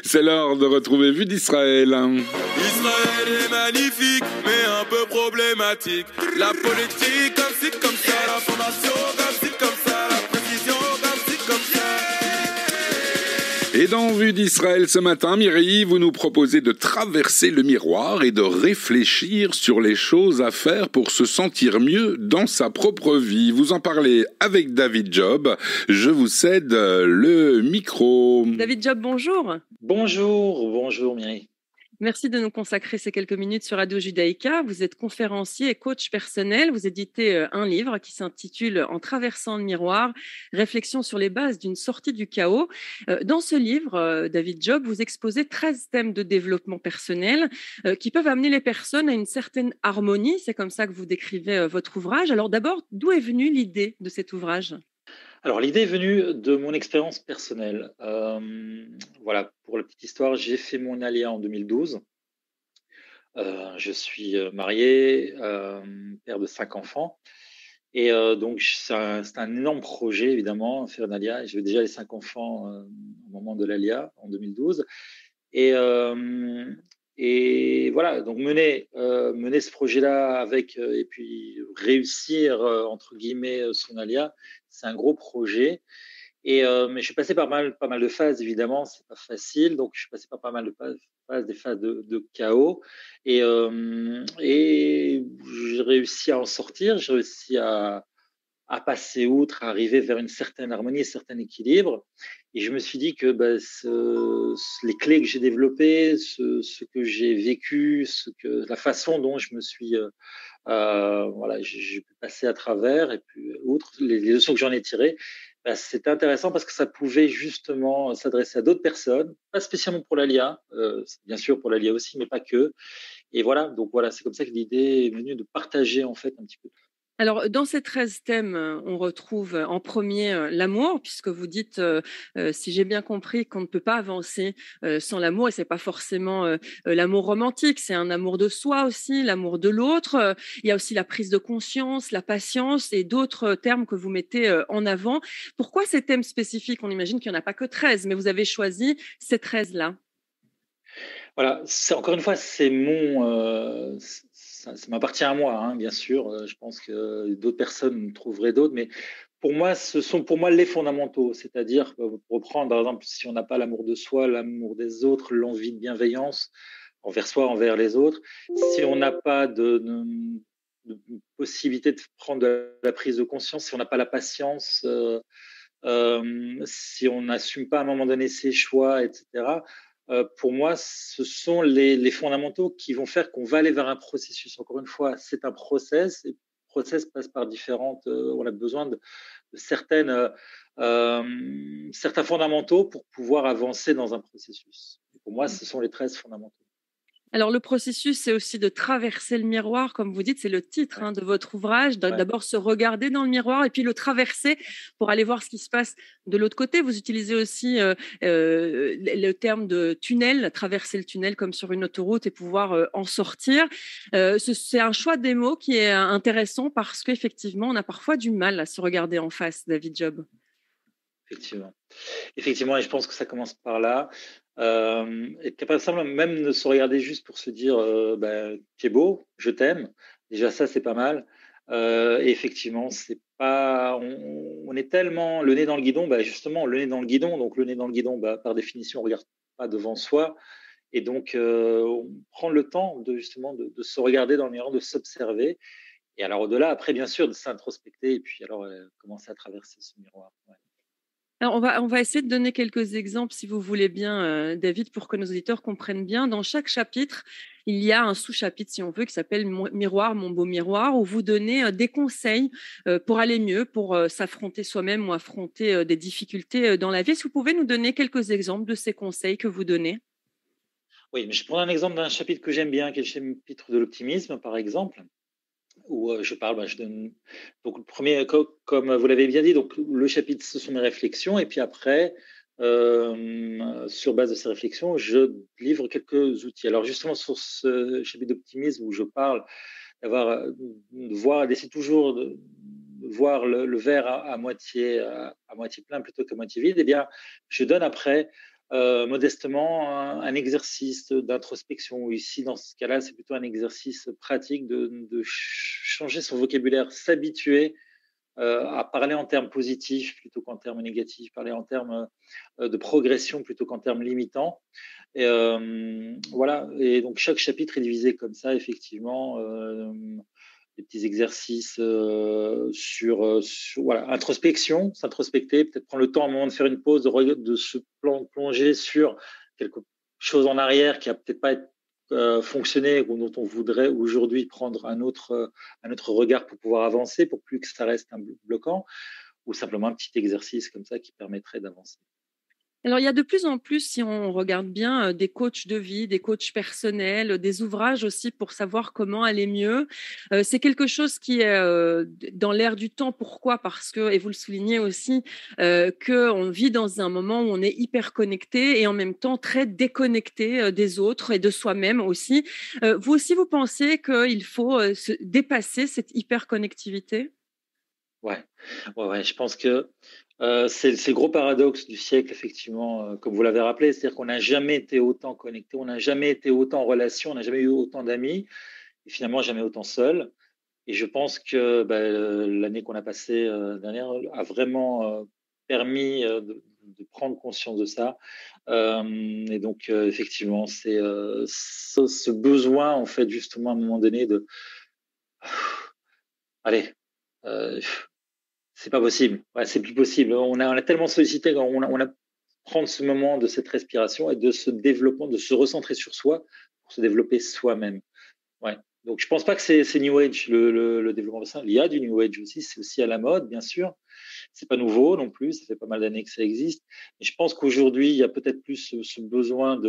C'est l'heure de retrouver Vue d'Israël. Israël est magnifique, mais un peu problématique. La politique, comme ci, comme ça. L'information, comme ci, comme ça. La précision, comme ci, comme ça. Et dans Vue d'Israël ce matin, Myri, vous nous proposez de traverser le miroir et de réfléchir sur les choses à faire pour se sentir mieux dans sa propre vie. Vous en parlez avec David Job. Je vous cède le micro. David Job, bonjour. Bonjour Myri. Merci de nous consacrer ces quelques minutes sur Radio Judaïka. Vous êtes conférencier et coach personnel. Vous éditez un livre qui s'intitule « En traversant le miroir, réflexion sur les bases d'une sortie du chaos ». Dans ce livre, David Job, vous exposez 13 thèmes de développement personnel qui peuvent amener les personnes à une certaine harmonie. C'est comme ça que vous décrivez votre ouvrage. Alors d'abord, d'où est venue l'idée de cet ouvrage ? Alors, l'idée est venue de mon expérience personnelle. Voilà, pour la petite histoire, j'ai fait mon alia en 2012. Je suis marié, père de 5 enfants. Et donc, c'est un énorme projet, évidemment, faire un alia. J'avais déjà les 5 enfants au moment de l'alia, en 2012. Et voilà, donc mener ce projet-là avec et puis réussir entre guillemets son alia, c'est un gros projet. Mais je suis passé par pas mal de phases, évidemment, c'est pas facile. Donc je suis passé par pas mal de phases, des phases de chaos. Et j'ai réussi à en sortir, j'ai réussi à passer outre, à arriver vers une certaine harmonie, un certain équilibre. Et je me suis dit que les clés que j'ai développées, ce que j'ai vécu, la façon dont je me suis, voilà, j'ai pu passer à travers, et puis outre les leçons que j'en ai tirées, c'était intéressant parce que ça pouvait justement s'adresser à d'autres personnes, pas spécialement pour l'ALIA, bien sûr pour l'ALIA aussi, mais pas que. Et voilà, donc voilà, c'est comme ça que l'idée est venue de partager en fait un petit peu. Alors, dans ces 13 thèmes, on retrouve en premier l'amour, puisque vous dites, si j'ai bien compris, qu'on ne peut pas avancer sans l'amour, et c'est pas forcément l'amour romantique, c'est un amour de soi aussi, l'amour de l'autre. Il y a aussi la prise de conscience, la patience et d'autres termes que vous mettez en avant. Pourquoi ces thèmes spécifiques ? On imagine qu'il n'y en a pas que 13, mais vous avez choisi ces 13-là. Voilà, encore une fois, ça m'appartient à moi, hein, bien sûr. Je pense que d'autres personnes trouveraient d'autres, mais pour moi, ce sont pour moi les fondamentaux. C'est-à-dire, pour reprendre, par exemple, si on n'a pas l'amour de soi, l'amour des autres, l'envie de bienveillance envers soi, envers les autres, si on n'a pas de possibilité de prendre de la prise de conscience, si on n'a pas la patience, si on n'assume pas à un moment donné ses choix, etc., pour moi, ce sont les fondamentaux qui vont faire qu'on va aller vers un processus. Encore une fois, c'est un process. Et le process passe par différentes. On a besoin de certains fondamentaux pour pouvoir avancer dans un processus. Et pour moi, ce sont les 13 fondamentaux. Alors, le processus, c'est aussi de traverser le miroir, comme vous dites, c'est le titre de votre ouvrage. D'abord, se regarder dans le miroir et puis le traverser pour aller voir ce qui se passe de l'autre côté. Vous utilisez aussi le terme de tunnel, traverser le tunnel comme sur une autoroute et pouvoir en sortir. C'est un choix des mots qui est intéressant parce qu'effectivement, on a parfois du mal à se regarder en face, David Job. Effectivement, et je pense que ça commence par là. Et qu'après ça, même de se regarder juste pour se dire tu es beau, je t'aime, déjà ça c'est pas mal. Et effectivement, c'est pas, on est tellement le nez dans le guidon, justement le nez dans le guidon, donc le nez dans le guidon, par définition on regarde pas devant soi, et donc on prend le temps de justement de se regarder dans le miroir, de s'observer, et alors au-delà après bien sûr de s'introspecter, et puis alors commencer à traverser ce miroir. Ouais. Alors, on va essayer de donner quelques exemples, si vous voulez bien, David, pour que nos auditeurs comprennent bien. Dans chaque chapitre, il y a un sous-chapitre, si on veut, qui s'appelle « Miroir, mon beau miroir », où vous donnez des conseils pour aller mieux, pour s'affronter soi-même ou affronter des difficultés dans la vie. Est-ce que vous pouvez nous donner quelques exemples de ces conseils que vous donnez ? Oui, mais je prends un exemple d'un chapitre que j'aime bien, qui est le chapitre de l'optimisme, par exemple, où je parle, je donne. Donc, le premier, comme vous l'avez bien dit, donc, le chapitre, ce sont mes réflexions, et puis après, sur base de ces réflexions, je livre quelques outils. Alors, justement, sur ce chapitre d'optimisme où je parle d'essayer toujours de voir le verre à moitié plein plutôt qu'à moitié vide, eh bien, je donne après modestement un exercice d'introspection. Ici, dans ce cas-là, c'est plutôt un exercice pratique de changer son vocabulaire, s'habituer à parler en termes positifs plutôt qu'en termes négatifs, parler en termes de progression plutôt qu'en termes limitants. Et voilà. Et donc chaque chapitre est divisé comme ça, effectivement. Des petits exercices sur voilà, introspection, s'introspecter, peut-être prendre le temps à un moment de faire une pause, de se plonger sur quelque chose en arrière qui a peut-être pas fonctionné ou dont on voudrait aujourd'hui prendre un autre regard pour pouvoir avancer, pour plus que ça reste un bloquant, ou simplement un petit exercice comme ça qui permettrait d'avancer. Alors, il y a de plus en plus, si on regarde bien, des coachs de vie, des coachs personnels, des ouvrages aussi pour savoir comment aller mieux. C'est quelque chose qui est dans l'air du temps. Pourquoi ? Parce que, et vous le soulignez aussi, qu'on vit dans un moment où on est hyper connecté et en même temps très déconnecté des autres et de soi-même aussi. Vous aussi, vous pensez qu'il faut se dépasser cette hyper-connectivité ? Ouais, je pense que c'est le gros paradoxe du siècle, effectivement, comme vous l'avez rappelé, c'est-à-dire qu'on n'a jamais été autant connecté, on n'a jamais été autant en relation, on n'a jamais eu autant d'amis, et finalement jamais autant seul. Et je pense que l'année qu'on a passée dernière a vraiment permis de prendre conscience de ça. Et donc, effectivement, c'est ce besoin, en fait, justement, à un moment donné, de allez, c'est pas possible. Ouais, c'est plus possible. On a tellement sollicité, on a prendre ce moment de cette respiration et de ce développement, de se recentrer sur soi pour se développer soi-même. Ouais. Donc, je pense pas que c'est New Age, le développement personnel. Il y a du New Age aussi, c'est aussi à la mode, bien sûr. C'est pas nouveau non plus, ça fait pas mal d'années que ça existe. Mais je pense qu'aujourd'hui, il y a peut-être plus ce besoin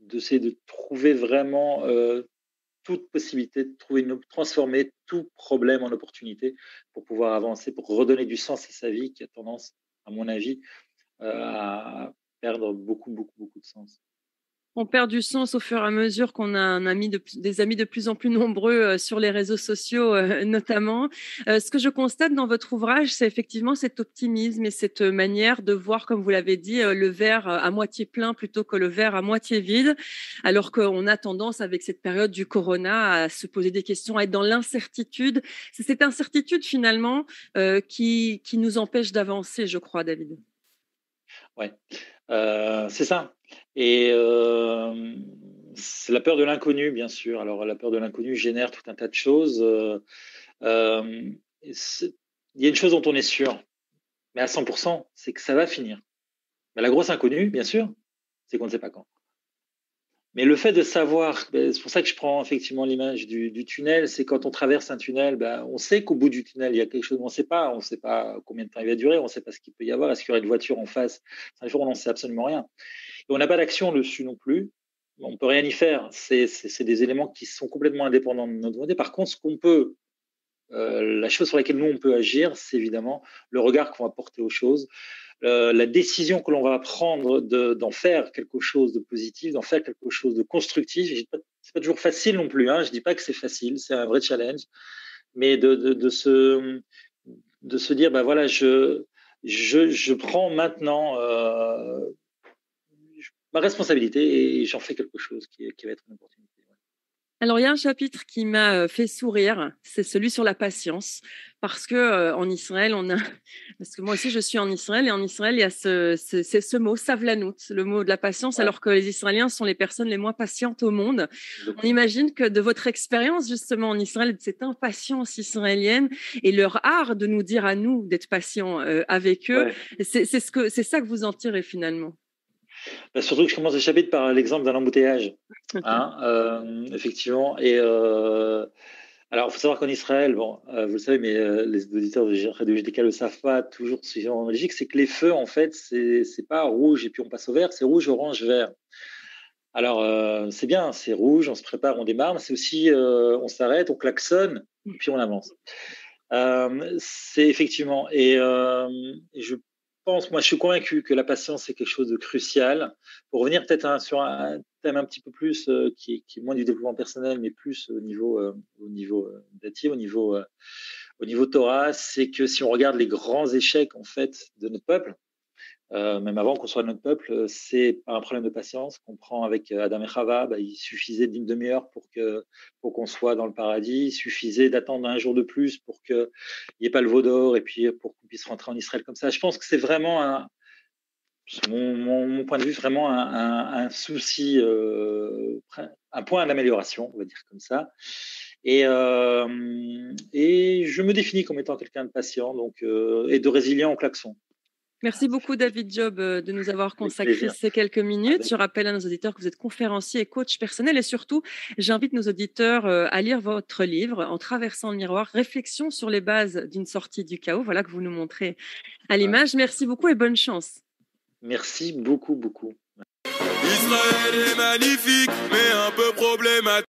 d'essayer de trouver vraiment toute possibilité de transformer tout problème en opportunité pour pouvoir avancer, pour redonner du sens à sa vie qui a tendance, à mon avis, à perdre beaucoup, beaucoup, beaucoup de sens. On perd du sens au fur et à mesure qu'on a des amis de plus en plus nombreux sur les réseaux sociaux notamment. Ce que je constate dans votre ouvrage, c'est effectivement cet optimisme et cette manière de voir, comme vous l'avez dit, le verre à moitié plein plutôt que le verre à moitié vide, alors qu'on a tendance avec cette période du corona à se poser des questions, à être dans l'incertitude. C'est cette incertitude finalement qui nous empêche d'avancer, je crois, David. Ouais, c'est ça. Et c'est la peur de l'inconnu, bien sûr. Alors, la peur de l'inconnu génère tout un tas de choses. Il y a une chose dont on est sûr, mais à 100%, c'est que ça va finir. Mais la grosse inconnue, bien sûr, c'est qu'on ne sait pas quand. Mais le fait de savoir, c'est pour ça que je prends effectivement l'image du tunnel, c'est quand on traverse un tunnel, on sait qu'au bout du tunnel, il y a quelque chose, on ne sait pas combien de temps il va durer, on ne sait pas ce qu'il peut y avoir, est-ce qu'il y aura une voiture en face, on n'en sait absolument rien. Et on n'a pas d'action dessus non plus, on ne peut rien y faire, c'est des éléments qui sont complètement indépendants de notre volonté. Par contre, la chose sur laquelle nous on peut agir, c'est évidemment le regard qu'on va porter aux choses, la décision que l'on va prendre d'en faire quelque chose de positif, d'en faire quelque chose de constructif. C'est pas toujours facile non plus. Je dis pas que c'est facile, c'est un vrai challenge, mais de se dire, voilà, je prends maintenant ma responsabilité et j'en fais quelque chose qui va être une opportunité. Alors, il y a un chapitre qui m'a fait sourire, c'est celui sur la patience, parce que en Israël, parce que moi aussi je suis en Israël, et en Israël, il y a ce mot, savlanout, le mot de la patience, ouais. Alors que les Israéliens sont les personnes les moins patientes au monde. On imagine que de votre expérience justement en Israël, de cette impatience israélienne et leur art de nous dire à nous d'être patients avec eux, ouais. C'est ça que vous en tirez finalement. Surtout que je commence le chapitre par l'exemple d'un embouteillage. Effectivement. Et alors, il faut savoir qu'en Israël, vous le savez, mais les auditeurs de GDK ne le savent pas toujours suivant en Belgique, c'est que les feux, en fait, c'est pas rouge et puis on passe au vert, c'est rouge, orange, vert. Alors, c'est bien, c'est rouge, on se prépare, on démarre, mais c'est aussi, on s'arrête, on klaxonne, et puis on avance. C'est effectivement, et je moi, je suis convaincu que la patience, c'est quelque chose de crucial. Pour revenir peut-être sur un thème un petit peu plus, qui est moins du développement personnel, mais plus au niveau dati, au niveau Torah, c'est que si on regarde les grands échecs en fait de notre peuple, même avant qu'on soit notre peuple, c'est un problème de patience qu'on prend avec Adam et Chava. Il suffisait d'une demi-heure pour qu'on soit dans le paradis. Il suffisait d'attendre un jour de plus pour qu'il n'y ait pas le veau d'or et puis pour qu'on puisse rentrer en Israël comme ça. Je pense que c'est vraiment mon point de vue, vraiment un souci, un point d'amélioration, on va dire comme ça. Et je me définis comme étant quelqu'un de patient et de résilient au klaxon. Merci beaucoup, David Job, de nous avoir consacré ces quelques minutes. Je rappelle à nos auditeurs que vous êtes conférencier et coach personnel. Et surtout, j'invite nos auditeurs à lire votre livre, En traversant le miroir, réflexion sur les bases d'une sortie du chaos. Voilà que vous nous montrez à l'image. Merci beaucoup et bonne chance. Merci beaucoup, beaucoup. Israël est magnifique, mais un peu problématique.